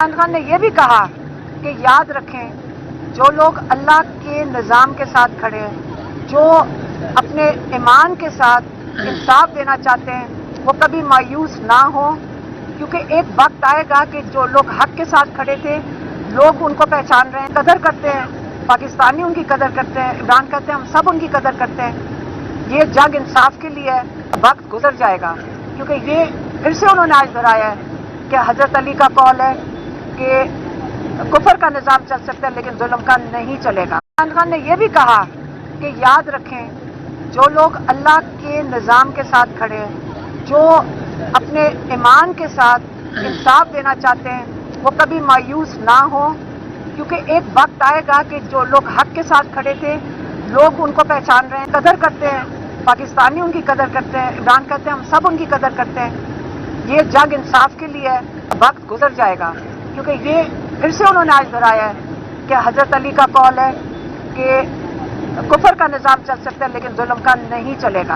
عمران خان نے یہ بھی کہا کہ یاد رکھیں جو لوگ اللہ کے نظام کے ساتھ کھڑے ہیں، جو اپنے ایمان کے ساتھ انصاف دینا چاہتے ہیں، وہ کبھی مایوس نہ ہوں، کیونکہ ایک وقت آئے گا کہ جو لوگ حق کے ساتھ کھڑے تھے لوگ ان کو پہچان رہے ہیں، قدر کرتے ہیں، پاکستانی ان کی قدر کرتے ہیں، عمران کہتے ہیں ہم سب ان کی قدر کرتے ہیں۔ یہ جنگ انصاف کے لیے ہے، وقت گزر جائے گا، کیونکہ یہ پھر سے انہوں نے آج دہرایا ہے کہ حضرت علی کا قول ہے کہ کفر کا نظام چل سکتا ہے لیکن ظلم کا نہیں چلے گا۔ عمران خان نے یہ بھی کہا کہ یاد رکھیں جو لوگ اللہ کے نظام کے ساتھ کھڑے ہیں، جو اپنے ایمان کے ساتھ انصاف دینا چاہتے ہیں، وہ کبھی مایوس نہ ہوں، کیونکہ ایک وقت آئے گا کہ جو لوگ حق کے ساتھ کھڑے تھے لوگ ان کو پہچان رہے ہیں، قدر کرتے ہیں، پاکستانی ان کی قدر کرتے ہیں، عمران کہتے ہیں ہم سب ان کی قدر کرتے ہیں۔ یہ جنگ انصاف کے لیے ہے، وقت گزر جائے گا، کیونکہ یہ پھر سے انہوں نے آج دہرایا ہے کہ حضرت علی کا قول ہے کہ کفر کا نظام چل سکتا ہے لیکن ظلم کا نہیں چلے گا۔